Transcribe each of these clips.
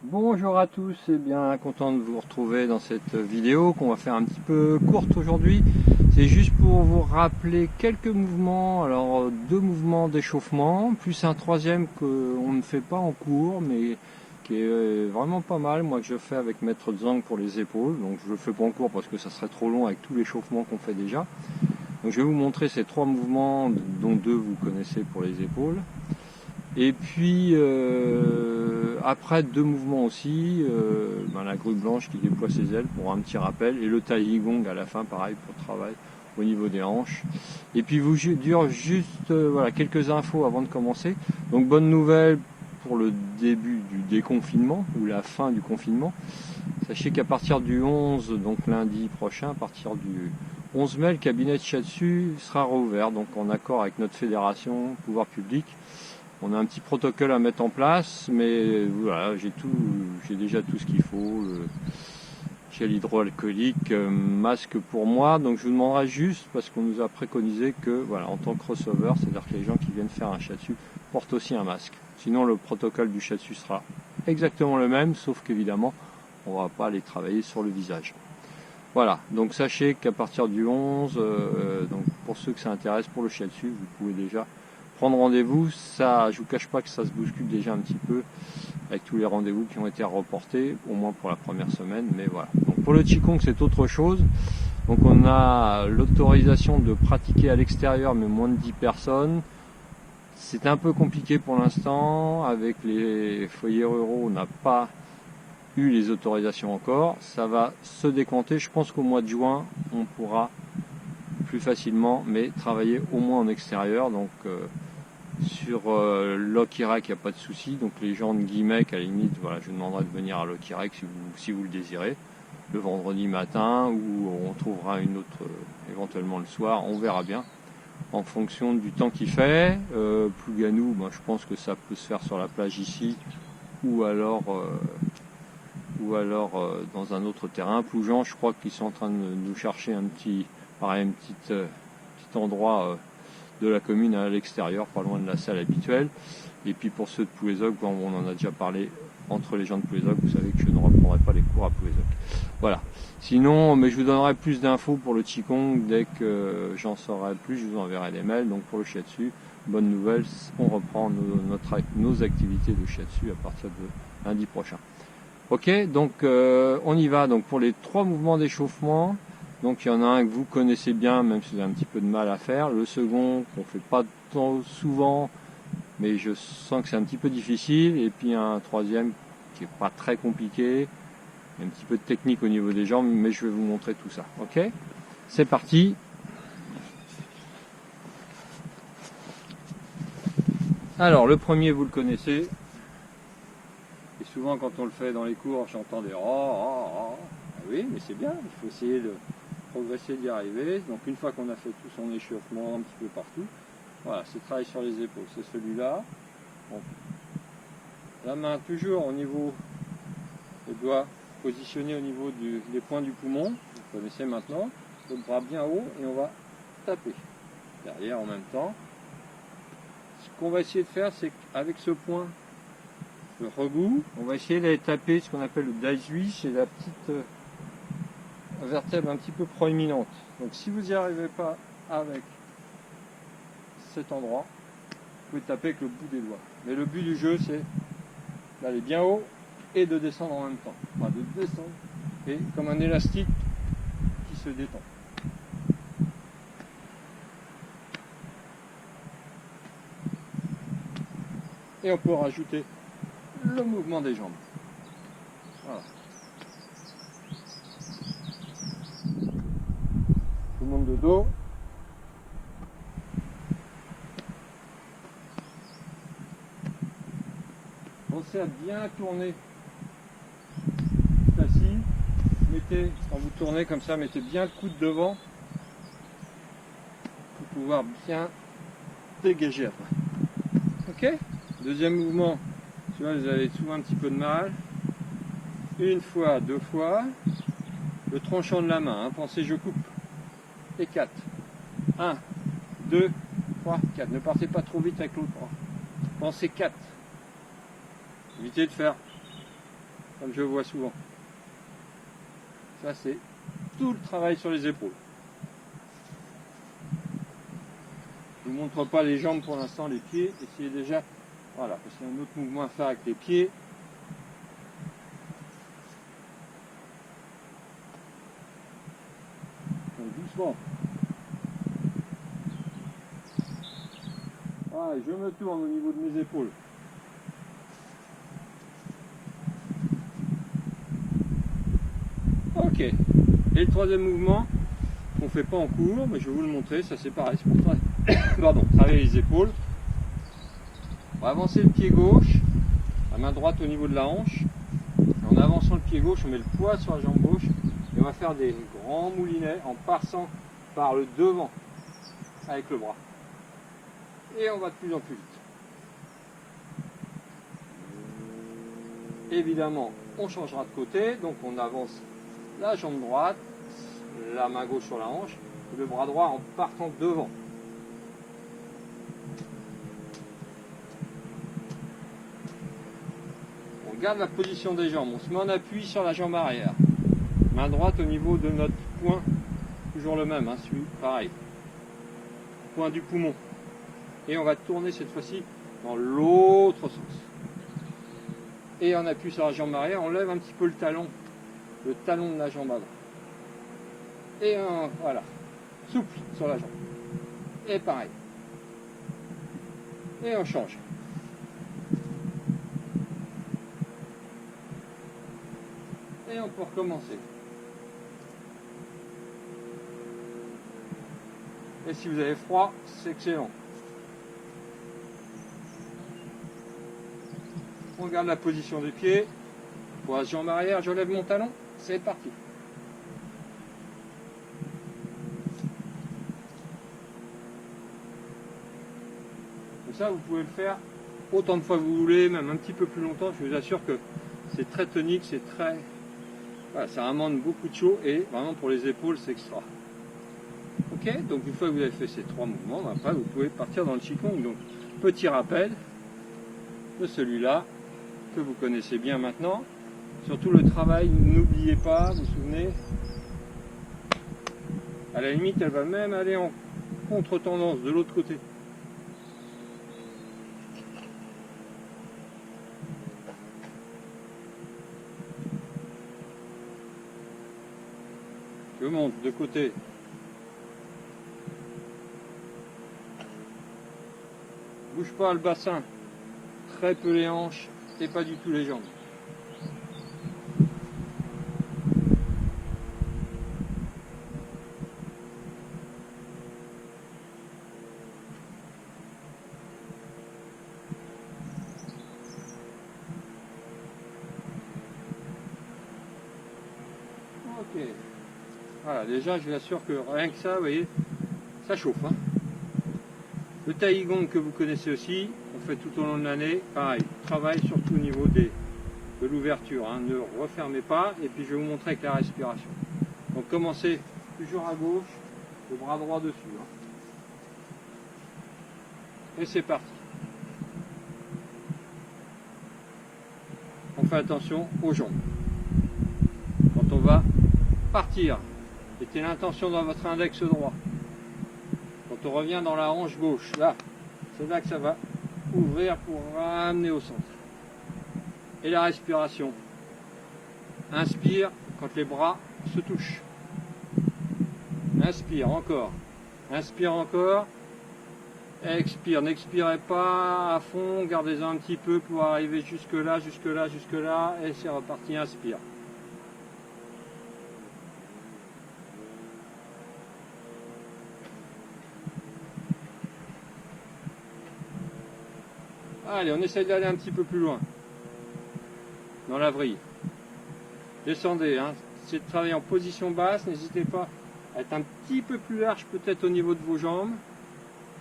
Bonjour à tous, et bien content de vous retrouver dans cette vidéo qu'on va faire un petit peu courte aujourd'hui. C'est juste pour vous rappeler quelques mouvements, alors deux mouvements d'échauffement, plus un troisième qu'on ne fait pas en cours, mais qui est vraiment pas mal, moi que je fais avec Maître Zhang pour les épaules. Donc je le fais pas en cours parce que ça serait trop long avec tout l'échauffement qu'on fait déjà. Donc je vais vous montrer ces trois mouvements, dont deux vous connaissez pour les épaules. Et puis après deux mouvements aussi, la grue blanche qui déploie ses ailes pour un petit rappel, et le tai gong à la fin pareil pour le travail au niveau des hanches. Et puis vous dure juste voilà, quelques infos avant de commencer. Donc bonne nouvelle pour le début du déconfinement ou la fin du confinement. Sachez qu'à partir du 11, donc lundi prochain, à partir du 11 mai, le cabinet de shiatsu sera rouvert, donc en accord avec notre fédération, pouvoir public. On a un petit protocole à mettre en place, mais voilà, j'ai déjà tout ce qu'il faut. Gel hydroalcoolique, masque pour moi. Donc je vous demanderai juste, parce qu'on nous a préconisé que, voilà, en tant que receveur, c'est-à-dire que les gens qui viennent faire un shiatsu portent aussi un masque. Sinon, le protocole du shiatsu sera exactement le même, sauf qu'évidemment, on ne va pas aller travailler sur le visage. Voilà, donc sachez qu'à partir du 11, donc pour ceux que ça intéresse pour le shiatsu, vous pouvez déjà prendre rendez-vous. Ça, je vous cache pas que ça se bouscule déjà un petit peu avec tous les rendez-vous qui ont été reportés, au moins pour la première semaine, mais voilà. Donc pour le Qigong, c'est autre chose. Donc on a l'autorisation de pratiquer à l'extérieur, mais moins de 10 personnes. C'est un peu compliqué pour l'instant, avec les foyers ruraux, on n'a pas eu les autorisations encore. Ça va se décompter, je pense qu'au mois de juin, on pourra plus facilement, mais travailler au moins en extérieur. Donc sur Loc-Irak, il n'y a pas de souci. Donc les gens de Guimec, à la limite, voilà, je vous demanderai de venir à Loc-Irak si vous le désirez, le vendredi matin, ou on trouvera une autre éventuellement le soir, on verra bien, en fonction du temps qu'il fait. Plouganou, je pense que ça peut se faire sur la plage ici, ou alors dans un autre terrain. Ploujean, je crois qu'ils sont en train de nous chercher un petit endroit de la commune à l'extérieur, pas loin de la salle habituelle. Et puis pour ceux de Pouézoc, on en a déjà parlé entre les gens de Pouézoc, vous savez que je ne reprendrai pas les cours à Pouézoc. Voilà. Sinon, mais je vous donnerai plus d'infos pour le Qigong dès que j'en saurai plus, je vous enverrai des mails. Donc pour le shiatsu, bonne nouvelle, on reprend nos activités de shiatsu à partir de lundi prochain. Ok, donc on y va. Donc pour les trois mouvements d'échauffement, donc il y en a un que vous connaissez bien, même si vous avez un petit peu de mal à faire. Le second qu'on fait pas tant souvent, mais je sens que c'est un petit peu difficile. Et puis un troisième qui est pas très compliqué, un petit peu de technique au niveau des jambes, mais je vais vous montrer tout ça. Ok, c'est parti. Alors le premier, vous le connaissez. Et souvent quand on le fait dans les cours, j'entends des oh. Ah oui, mais c'est bien, il faut essayer de progresser, d'y arriver. Donc une fois qu'on a fait tout son échauffement un petit peu partout, voilà, c'est travail sur les épaules, c'est celui-là. Bon. La main toujours au niveau, le doigt positionné au niveau des points du poumon, vous connaissez maintenant, le bras bien haut et on va taper derrière en même temps. Ce qu'on va essayer de faire, c'est qu'avec ce point, le rebout, on va essayer d'aller taper ce qu'on appelle le daisui, c'est la petite vertèbre un petit peu proéminente. Donc si vous n'y arrivez pas avec cet endroit, vous pouvez taper avec le bout des doigts. Mais le but du jeu, c'est d'aller bien haut et de descendre en même temps. Enfin, de descendre et comme un élastique qui se détend. Et on peut rajouter le mouvement des jambes. Voilà. Tout le monde de dos. Pensez à bien tourner. Assis, mettez, quand vous tournez comme ça, mettez bien le coude devant pour pouvoir bien dégager après. Ok? Deuxième mouvement, celui-là vous avez souvent un petit peu de mal. Une fois, deux fois. Le tranchant de la main, hein. Pensez je coupe. Et 4. 1, 2, 3, 4. Ne partez pas trop vite avec l'autre bras. Pensez 4. Évitez de faire comme je vois souvent. Ça c'est tout le travail sur les épaules. Je ne vous montre pas les jambes pour l'instant, les pieds. Essayez déjà, voilà, parce qu'il y a un autre mouvement à faire avec les pieds. Donc, doucement. Ah, je me tourne au niveau de mes épaules. Ok. Et le troisième mouvement, qu'on ne fait pas en cours, mais je vais vous le montrer, ça c'est pareil, c'est pour pardon, travailler les épaules. On va avancer le pied gauche, la main droite au niveau de la hanche. En avançant le pied gauche, on met le poids sur la jambe gauche et on va faire des grands moulinets en passant par le devant avec le bras. Et on va de plus en plus vite. Évidemment, on changera de côté, donc on avance la jambe droite, la main gauche sur la hanche, et le bras droit en partant devant. On garde la position des jambes, on se met en appui sur la jambe arrière. Main droite au niveau de notre poing, toujours le même, hein, celui pareil. Point du poumon. Et on va tourner cette fois-ci dans l'autre sens. Et on appuie sur la jambe arrière, on lève un petit peu le talon de la jambe avant. Et voilà, souple sur la jambe. Et pareil. Et on change. Et on peut recommencer. Et si vous avez froid, c'est excellent. On garde la position des pieds. Pour la jambe arrière, je lève mon talon. C'est parti. Comme ça, vous pouvez le faire autant de fois que vous voulez, même un petit peu plus longtemps. Je vous assure que c'est très tonique, c'est très... Voilà, ça amène beaucoup de chaud et vraiment pour les épaules, c'est extra. Ok, donc une fois que vous avez fait ces trois mouvements, après vous pouvez partir dans le Qigong. Donc, petit rappel de celui-là, que vous connaissez bien maintenant. Surtout le travail, n'oubliez pas, vous vous souvenez, à la limite, elle va même aller en contre-tendance de l'autre côté. Je monte de côté. Bouge pas le bassin, très peu les hanches et pas du tout les jambes. Ok. Voilà, déjà je vous assure que rien que ça, vous voyez, ça chauffe. Hein. Le Tai Gong que vous connaissez aussi, on fait tout au long de l'année, pareil, travail surtout au niveau de l'ouverture, hein. Ne refermez pas, et puis je vais vous montrer avec la respiration. Donc commencez toujours à gauche, le bras droit dessus. Hein. Et c'est parti. On fait attention aux jambes. Quand on va partir, mettez l'intention dans votre index droit. Quand on revient dans la hanche gauche, là, c'est là que ça va ouvrir pour ramener au centre. Et la respiration. Inspire quand les bras se touchent. Inspire encore. Inspire encore. Expire. N'expirez pas à fond. Gardez-en un petit peu pour arriver jusque là, jusque là, jusque là. Et c'est reparti. Inspire. Allez, on essaie d'aller un petit peu plus loin. Dans la vrille. Descendez, hein. C'est de travailler en position basse. N'hésitez pas à être un petit peu plus large peut-être au niveau de vos jambes.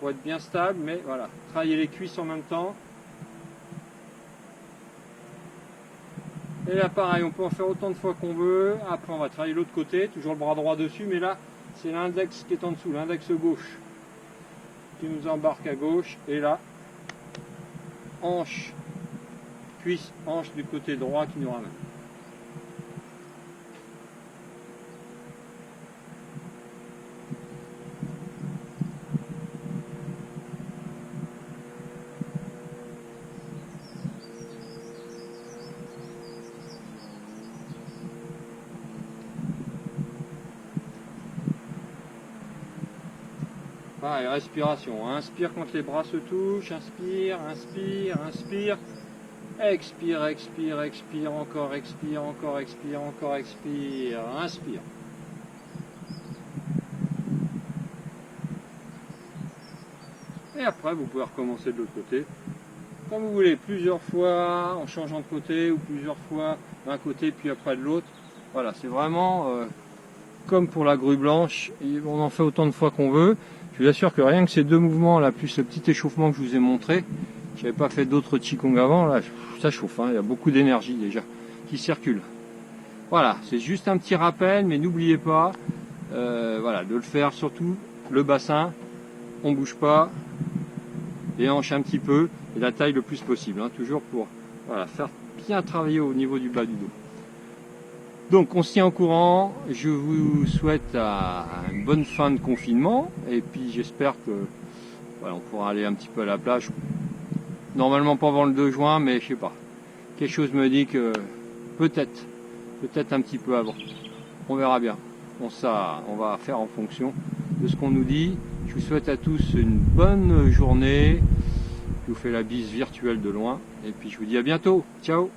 Pour être bien stable, mais voilà. Travaillez les cuisses en même temps. Et là pareil, on peut en faire autant de fois qu'on veut. Après on va travailler l'autre côté, toujours le bras droit dessus, mais là c'est l'index qui est en dessous, l'index gauche. Qui nous embarque à gauche. Et là, hanche, cuisse, hanche du côté droit qui nous ramène. Pareil, respiration. Inspire quand les bras se touchent. Inspire, inspire, inspire. Expire, expire, expire, encore expire, encore expire, encore expire. Inspire. Et après, vous pouvez recommencer de l'autre côté. Comme vous voulez, plusieurs fois en changeant de côté ou plusieurs fois d'un côté puis après de l'autre. Voilà, c'est vraiment comme pour la grue blanche, on en fait autant de fois qu'on veut. Je vous assure que rien que ces deux mouvements là, plus le petit échauffement que je vous ai montré, je n'avais pas fait d'autres Qigong avant, là ça chauffe, hein, il y a beaucoup d'énergie déjà qui circule. Voilà, c'est juste un petit rappel, mais n'oubliez pas voilà, de le faire surtout le bassin, on ne bouge pas, les hanches un petit peu, et la taille le plus possible, hein, toujours pour voilà, faire bien travailler au niveau du bas du dos. Donc on se tient au courant, je vous souhaite une bonne fin de confinement, et puis j'espère que voilà, on pourra aller un petit peu à la plage, normalement pas avant le 2 juin, mais je sais pas, quelque chose me dit que peut-être un petit peu avant, on verra bien, on va faire en fonction de ce qu'on nous dit. Je vous souhaite à tous une bonne journée, je vous fais la bise virtuelle de loin, et puis je vous dis à bientôt, ciao.